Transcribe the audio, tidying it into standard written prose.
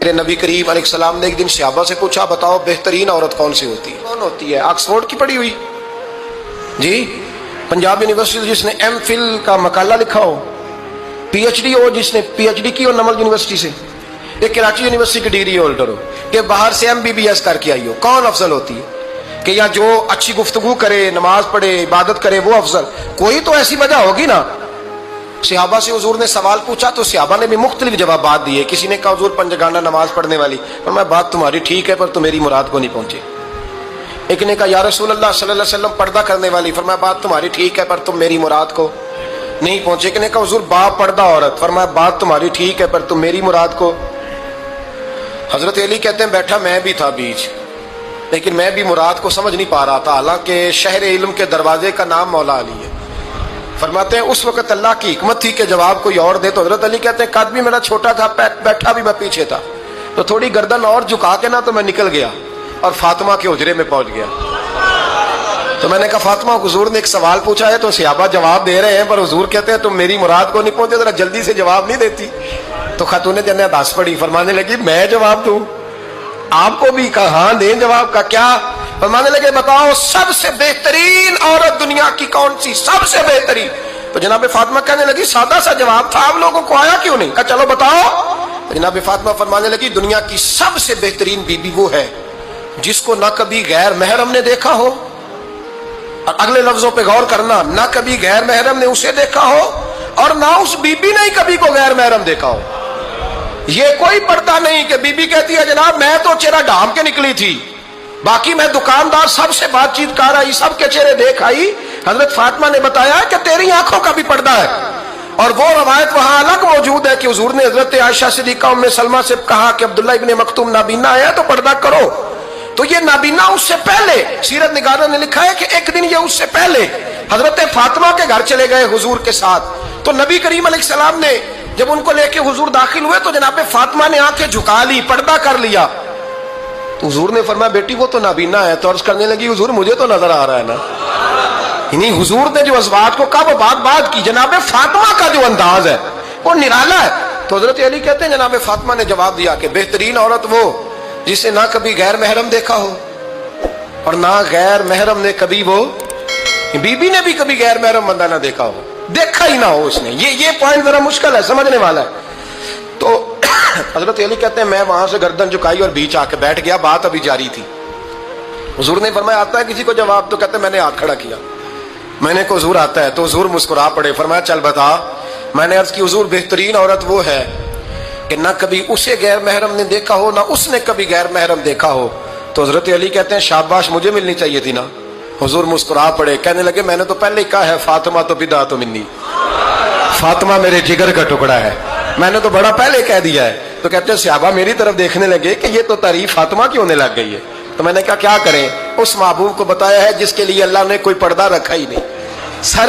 میرے نبی کریم علیہ السلام نے ایک دن صحابہ سے پوچھا بتاؤ بہترین عورت کون سی ہوتی ہے؟ کون ہوتی ہے؟ آکسفورڈ کی پڑھی ہوئی جی، پنجاب یونیورسٹی جس نے ایم فل کا مقالہ لکھا ہو، پی ایچ ڈی ہو جس نے پی ایچ ڈی کی ہو نمل یونیورسٹی سے، ایک کراچی یونیورسٹی کی ڈگری ہولڈر ہو کہ باہر سے ایم بی بی ایس کر کے آئی ہو، کون افضل ہوتی ہے؟ کہ یا جو اچھی گفتگو کرے، نماز پڑھے، عبادت کرے وہ افضل؟ کوئی تو ایسی وجہ ہوگی نا۔ صحابہ سے حضور نے سوال پوچھا تو صحابہ نے بھی مختلف جوابات دیے۔ کسی نے کہا حضور پنجگانہ نماز پڑھنے والی، فرمایا بات تمہاری ٹھیک ہے پر تم میری مراد کو نہیں پہنچے۔ ایک نے کہا یا رسول اللہ صلی اللہ علیہ وسلم پردہ کرنے والی، فرمایا بات تمہاری ٹھیک ہے پر تم میری مراد کو نہیں پہنچے۔ ایک نے کہا حضور با پردہ عورت، فرمایا بات تمہاری ٹھیک ہے پر تم میری مراد کو۔ حضرت علی کہتے ہیں بیٹھا میں بھی تھا بیچ، لیکن میں بھی مراد کو سمجھ نہیں پا رہا تھا، حالانکہ شہر علم کے دروازے کا نام مولا علی ہے۔ فرماتے ہیں اس وقت اللہ کی حکمت تھی کہ جواب کوئی اور دے، تو حضرت علی کہتے ہیں قد بھی میرا چھوٹا تھا، بیٹھا بھی میں پیچھے تھا، تو تھوڑی گردن اور جھکا کے نا تو میں نکل گیا اور فاطمہ کے حجرے میں پہنچ گیا۔ تو میں نے کہا فاطمہ حضور نے ایک سوال پوچھا ہے تو صحابہ جواب دے رہے ہیں پر حضور کہتے ہیں تم میری مراد کو نہیں پہنچے، ذرا جلدی سے جواب نہیں دیتی؟ تو خاتون جنت ہنس پڑی، فرمانے لگی میں جواب دوں؟ آپ کو بھی کہا ہاں دیں جواب کا کیا؟ فرمانے لگے بتاؤ سب سے بہترین عورت دنیا کی کون سی، سب سے بہترین؟ تو جناب فاطمہ کہنے لگی سادہ سا جواب تھا، آپ لوگوں کو آیا کیوں نہیں؟ کہا چلو بتاؤ۔ تو جناب فاطمہ فرمانے لگی دنیا کی سب سے بہترین بی بی وہ ہے جس کو نہ کبھی غیر محرم نے دیکھا ہو، اور اگلے لفظوں پہ غور کرنا، نہ کبھی غیر محرم نے اسے دیکھا ہو اور نہ اس بی بی نے کبھی کو غیر محرم دیکھا ہو۔ یہ کوئی پردہ نہیں کہ بی بی کہتی ہے جناب میں تو چہرہ ڈھانپ کے نکلی تھی، باقی میں دکاندار سب سے بات چیت کر آئی، سب کے چہرے دیکھ آئی۔ حضرت فاطمہ نے بتایا کہ تیری آنکھوں کا بھی پردہ ہے، اور وہ روایت وہاں الگ موجود ہے کہ حضور نے حضرت عائشہ صدیقہ ام سلمہ سے کہا کہ عبداللہ ابن مکتوم نابینا ہے تو پردہ کرو۔ تو یہ نابینا اس سے پہلے، سیرت نگاروں نے لکھا ہے کہ ایک دن یہ اس سے پہلے حضرت فاطمہ کے گھر چلے گئے حضور کے ساتھ، تو نبی کریم علیہ السلام نے جب ان کو لے کے حضور داخل ہوئے تو جناب فاطمہ نے آنکھیں جھکا لی، پردہ کر لیا۔ تو حضور نے فرمایا بیٹی وہ تو نابینا ہے، تو عرض کرنے لگی حضور مجھے تو نظر آ رہا ہے نا۔ یعنی حضور نے جو ازواج کو کہا وہ بات کی، جناب فاطمہ کا جو انداز ہے وہ نرالا ہے۔ تو حضرت علی کہتے ہیں جناب فاطمہ نے جواب دیا کہ بہترین عورت وہ جسے نہ کبھی غیر محرم دیکھا ہو اور نہ غیر محرم نے کبھی، وہ بی بی نے بھی کبھی غیر محرم بندہ نہ دیکھا ہو، دیکھا ہی نہ ہو اس نے۔ یہ پوائنٹ ذرا مشکل ہے، سمجھنے والا ہے۔ تو حضرت علی کہتے ہیں میں وہاں سے گردن جھکائی اور بیچ آ کے بیٹھ گیا، بات ابھی جاری تھی۔ حضور نے فرمایا آتا ہے کسی کو جواب؟ تو کہتے ہیں میں نے ہاتھ کھڑا کیا، میں نے کہا حضور آتا ہے، تو حضور مسکرا پڑے، فرمایا چل بتا۔ میں نے عرض کی حضور بہترین عورت وہ ہے کہ نہ کبھی اسے غیر محرم نے دیکھا ہو نہ اس نے کبھی غیر محرم دیکھا ہو۔ تو حضرت علی کہتے ہیں شاباش مجھے ملنی چاہیے تھی نا۔ حضور مسکرا پڑے، کہنے لگے میں نے تو پہلے ہی کہا ہے فاطمہ تو بضعۃ منی، فاطمہ میرے جگر کا ٹکڑا ہے، میں نے تو بڑا پہلے کہہ دیا ہے۔ تو کہتے ہیں صحابہ میری طرف دیکھنے لگے کہ یہ تو تعریف فاطمہ کی ہونے لگ گئی ہے۔ تو میں نے کہا کیا کریں؟ اس محبوب کو بتایا ہے جس کے لیے اللہ نے کوئی پردہ رکھا ہی نہیں، سر